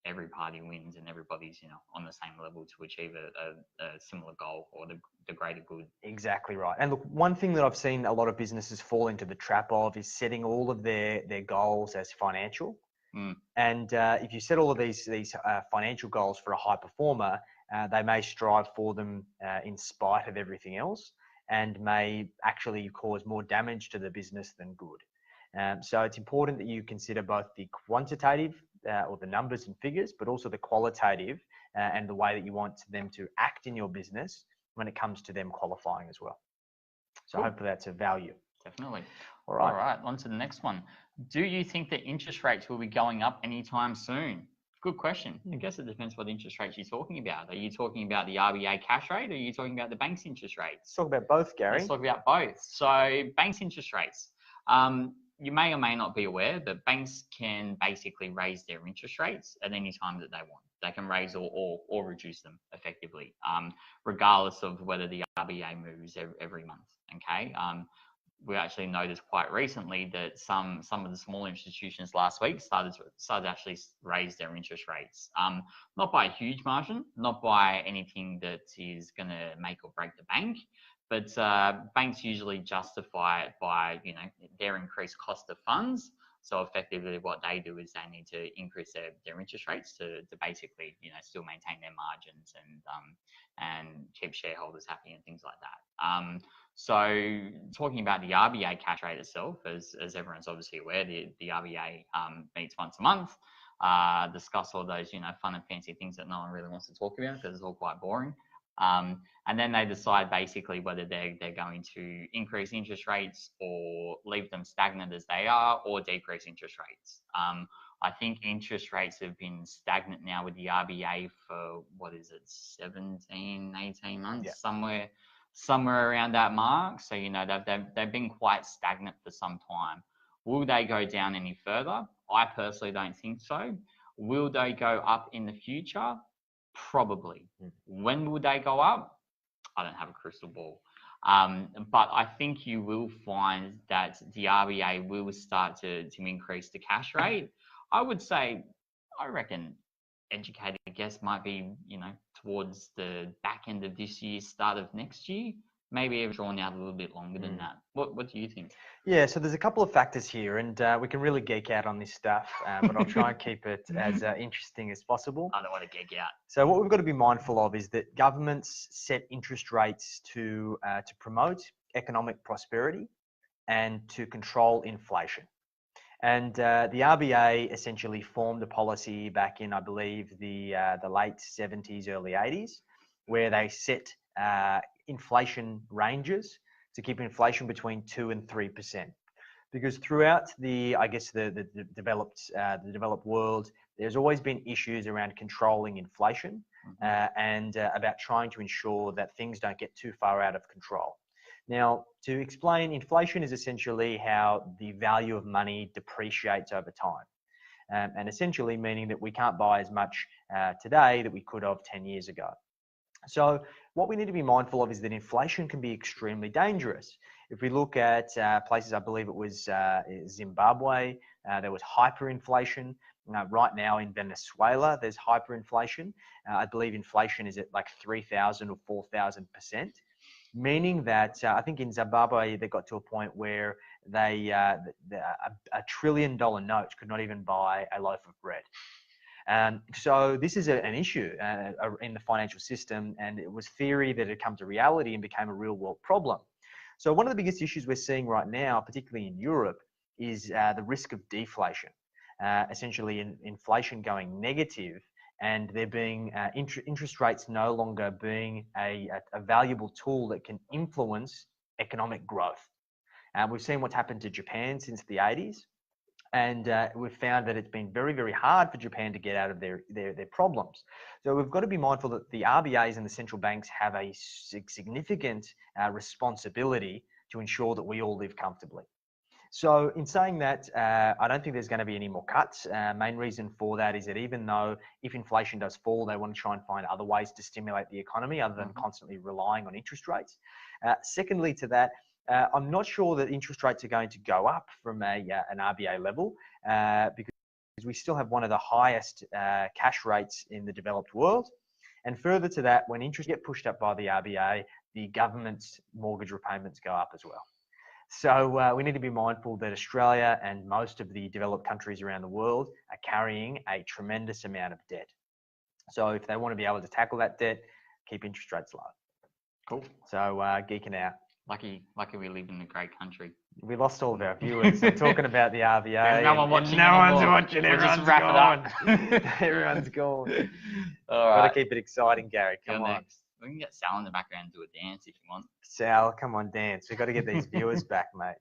every party wins and everybody's, on the same level to achieve a similar goal or the greater good. Exactly right. And look, one thing that I've seen a lot of businesses fall into the trap of is setting all of their goals as financial. And if you set all of these financial goals for a high performer, they may strive for them in spite of everything else and may actually cause more damage to the business than good. So it's important that you consider both the quantitative or the numbers and figures, but also the qualitative and the way that you want them to act in your business when it comes to them qualifying as well. So hopefully that's of value. Definitely. All right, on to the next one. Do you think that interest rates will be going up anytime soon? Good question. I guess it depends what interest rates you're talking about. Are you talking about the RBA cash rate or are you talking about the bank's interest rates? Let's talk about both, Gary. Let's talk about both. So bank's interest rates. You may or may not be aware that banks can basically raise their interest rates at any time that they want. They can raise or reduce them effectively, regardless of whether the RBA moves every month. Okay. We actually noticed quite recently that some of the smaller institutions last week started to actually raise their interest rates. Not by a huge margin, not by anything that is going to make or break the bank, but banks usually justify it by their increased cost of funds. So effectively, what they do is they need to increase their interest rates to basically still maintain their margins and keep shareholders happy and things like that. So talking about the RBA cash rate itself, as everyone's obviously aware, the RBA meets once a month, discuss all those fun and fancy things that no one really wants to talk about because it's all quite boring. And then they decide basically whether they're going to increase interest rates or leave them stagnant as they are or decrease interest rates. I think interest rates have been stagnant now with the RBA for, 17, 18 months, yeah. somewhere around that mark. So, they've been quite stagnant for some time. Will they go down any further? I personally don't think so. Will they go up in the future? Probably. When will they go up? I don't have a crystal ball. But I think you will find that the RBA will start to increase the cash rate. I reckon educated guess might be, towards the back end of this year, start of next year, maybe have drawn out a little bit longer than that. What do you think? Yeah, so there's a couple of factors here, and we can really geek out on this stuff, but I'll try and keep it as interesting as possible. I don't want to geek out. So what we've got to be mindful of is that governments set interest rates to promote economic prosperity and to control inflation. And the RBA essentially formed a policy back in, I believe, the late 70s, early 80s, where they set inflation ranges to keep inflation between 2 and 3%. Because throughout the developed world, there's always been issues around controlling inflation and about trying to ensure that things don't get too far out of control. Now, to explain, inflation is essentially how the value of money depreciates over time. And essentially meaning that we can't buy as much today that we could have 10 years ago. So what we need to be mindful of is that inflation can be extremely dangerous. If we look at places, I believe it was Zimbabwe, there was hyperinflation. Right now in Venezuela, there's hyperinflation. I believe inflation is at like 3,000 or 4,000%. Meaning that I think in Zimbabwe, they got to a point where a $1 trillion note could not even buy a loaf of bread. So this is an issue in the financial system, and it was theory that had come to reality and became a real world problem. So one of the biggest issues we're seeing right now, particularly in Europe, is the risk of deflation. Essentially inflation going negative, and there being interest rates no longer being a valuable tool that can influence economic growth. We've seen what's happened to Japan since the 80s, and we've found that it's been very, very hard for Japan to get out of their problems. So we've got to be mindful that the RBAs and the central banks have a significant responsibility to ensure that we all live comfortably. So in saying that, I don't think there's going to be any more cuts. Main reason for that is that even though if inflation does fall, they want to try and find other ways to stimulate the economy other than constantly relying on interest rates. Secondly to that, I'm not sure that interest rates are going to go up from an RBA level because we still have one of the highest cash rates in the developed world. And further to that, when interest get pushed up by the RBA, the government's mortgage repayments go up as well. So we need to be mindful that Australia and most of the developed countries around the world are carrying a tremendous amount of debt. So if they want to be able to tackle that debt, keep interest rates low. Cool. So geeking out. Lucky we live in a great country. We lost all of our viewers. I'm talking about the RBA. There's no one watching. No one's watching. We'll Everyone's just wrap gone. it up. Everyone's gone. All right. Got to keep it exciting, Gary. Come on. Next. We can get Sal in the background and do a dance if you want. Sal, come on, dance. We've got to get these viewers back, mate.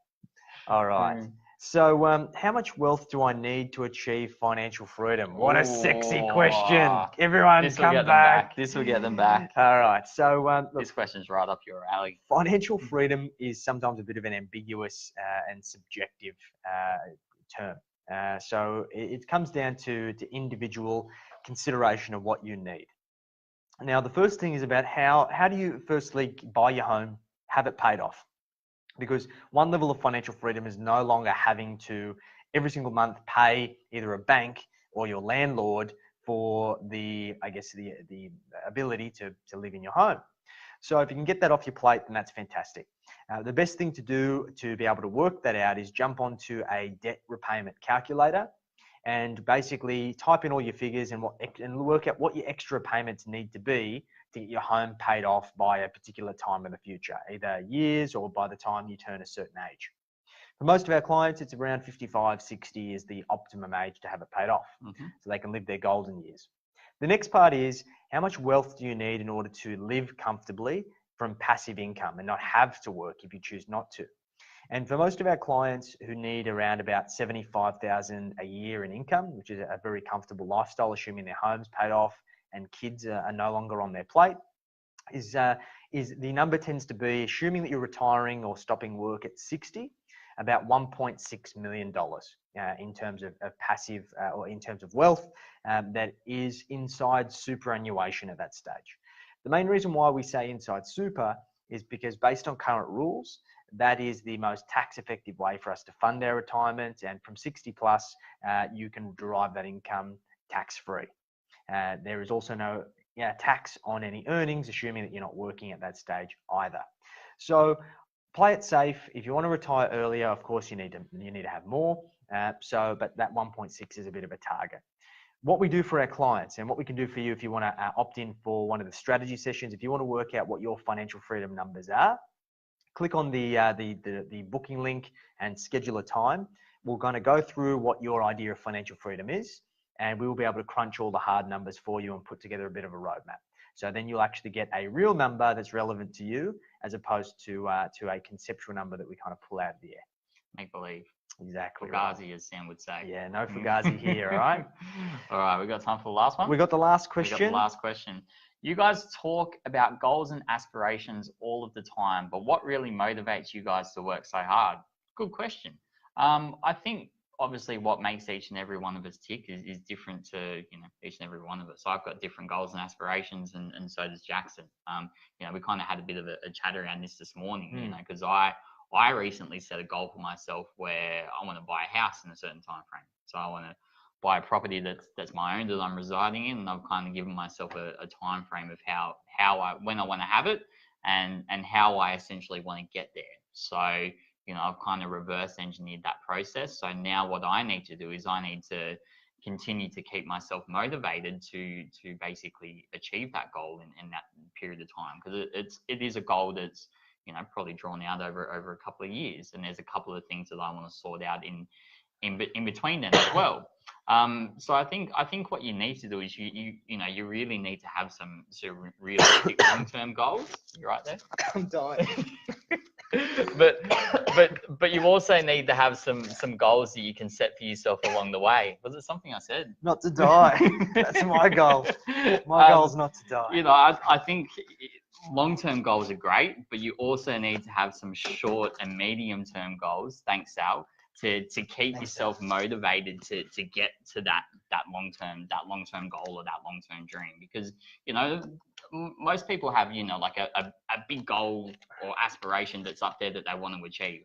All right. So how much wealth do I need to achieve financial freedom? What a sexy question. Everyone come back. This will get them back. All right. So look, this question's right up your alley. Financial freedom is sometimes a bit of an ambiguous and subjective term. So it comes down to individual consideration of what you need. Now, the first thing is about how do you firstly buy your home, have it paid off? Because one level of financial freedom is no longer having to every single month pay either a bank or your landlord for the ability to live in your home. So if you can get that off your plate, then that's fantastic. The best thing to do to be able to work that out is jump onto a debt repayment calculator and basically type in all your figures and work out what your extra payments need to be to get your home paid off by a particular time in the future, either years or by the time you turn a certain age. For most of our clients, it's around 55, 60 is the optimum age to have it paid off, so they can live their golden years. The next part is how much wealth do you need in order to live comfortably from passive income and not have to work if you choose not to. And for most of our clients who need around about $75,000 a year in income, which is a very comfortable lifestyle, assuming their home's paid off and kids are no longer on their plate, is the number tends to be, assuming that you're retiring or stopping work at 60, about $1.6 million in terms of passive or in terms of wealth that is inside superannuation at that stage. The main reason why we say inside super is because based on current rules, that is the most tax effective way for us to fund our retirement, and from 60 plus, you can derive that income tax free. There is also no tax on any earnings, assuming that you're not working at that stage either. So play it safe. If you want to retire earlier, of course you need to have more. But that 1.6 is a bit of a target. What we do for our clients and what we can do for you if you want to opt in for one of the strategy sessions, if you want to work out what your financial freedom numbers are, click on the booking link and schedule a time. We're going to go through what your idea of financial freedom is, and we will be able to crunch all the hard numbers for you and put together a bit of a roadmap. So then you'll actually get a real number that's relevant to you, as opposed to a conceptual number that we kind of pull out of the air. Make believe. Exactly. Fugazi, right. as Sam would say. Yeah, no fugazi here, all right? All right, we got time for the last one? We got the last question. We got the last question. You guys talk about goals and aspirations all of the time, but what really motivates you guys to work so hard? Good question. I think obviously what makes each and every one of us tick is different to each and every one of us. So I've got different goals and aspirations, and so does Jackson. We kind of had a bit of a chat around this morning, because I recently set a goal for myself where I want to buy a house in a certain time frame. So I want to buy a property that's my own, that I'm residing in, and I've kind of given myself a time frame of when I want to have it and how I essentially want to get there. So I've kind of reverse engineered that process. So now what I need to do is I need to continue to keep myself motivated to basically achieve that goal in that period of time, because it is a goal that's probably drawn out over a couple of years, and there's a couple of things that I want to sort out in between them as well. So I think what you need to do is you really need to have some sort of realistic long-term goals. You're right there. I'm dying. but you also need to have some goals that you can set for yourself along the way. Was it something I said? Not to die. That's my goal. My goal's not to die. I think long-term goals are great, but you also need to have some short and medium-term goals. Thanks, Sal. To keep yourself motivated to get to that long-term goal or that long-term dream, because most people have like a big goal or aspiration that's up there that they want to achieve,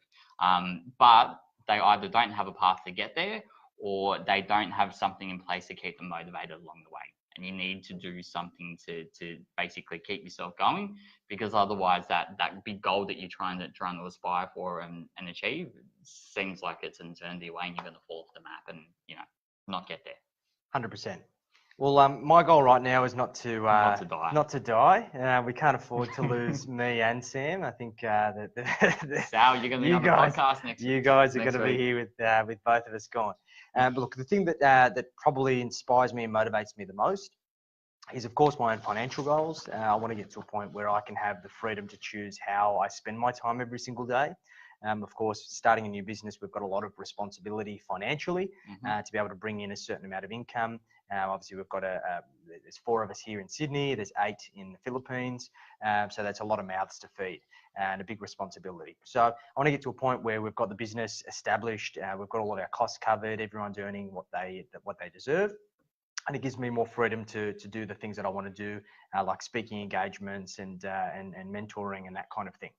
but they either don't have a path to get there, or they don't have something in place to keep them motivated along the way. And you need to do something to basically keep yourself going, because otherwise that big goal that you're trying to aspire for and achieve seems like it's an eternity away, and you're going to fall off the map and not get there. 100%. Well, my goal right now is not to die. Not to die. We can't afford to lose me and Sam. I think Sal, you're going to be on the podcast next week. You guys are going to be here with both of us gone. But look, the thing that probably inspires me and motivates me the most is, of course, my own financial goals. I want to get to a point where I can have the freedom to choose how I spend my time every single day. Of course, starting a new business, we've got a lot of responsibility financially to be able to bring in a certain amount of income. Obviously, we've got there's 4 of us here in Sydney, there's 8 in the Philippines. So that's a lot of mouths to feed and a big responsibility. So I want to get to a point where we've got the business established, we've got all of our costs covered, everyone's earning what they deserve. And it gives me more freedom to do the things that I want to do, like speaking engagements and mentoring and that kind of thing.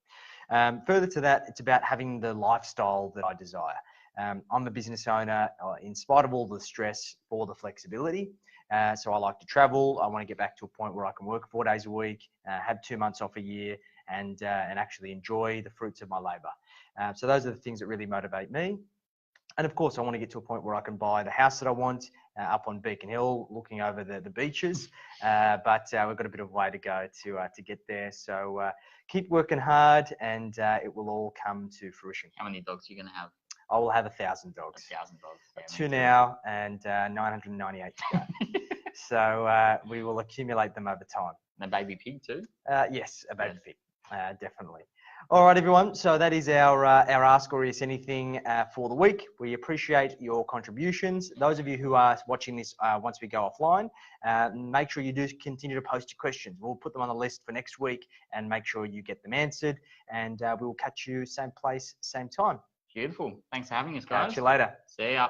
Further to that, it's about having the lifestyle that I desire. I'm a business owner in spite of all the stress for the flexibility. So I like to travel. I want to get back to a point where I can work 4 days a week, have 2 months off a year, and actually enjoy the fruits of my labor. So those are the things that really motivate me. And of course, I want to get to a point where I can buy the house that I want up on Beacon Hill, looking over the beaches. But we've got a bit of a way to go to get there. So keep working hard, and it will all come to fruition. How many dogs are you going to have? I will have 1,000 dogs. 1,000 dogs. Yeah, 2 now and 998 to go. So we will accumulate them over time. And a baby pig too? Yes, a baby pig, definitely. All right, everyone. So that is our Ask Aureus Anything for the week. We appreciate your contributions. Those of you who are watching this once we go offline, make sure you do continue to post your questions. We'll put them on the list for next week and make sure you get them answered. And we will catch you same place, same time. Beautiful. Thanks for having us, guys. Catch you later. See ya.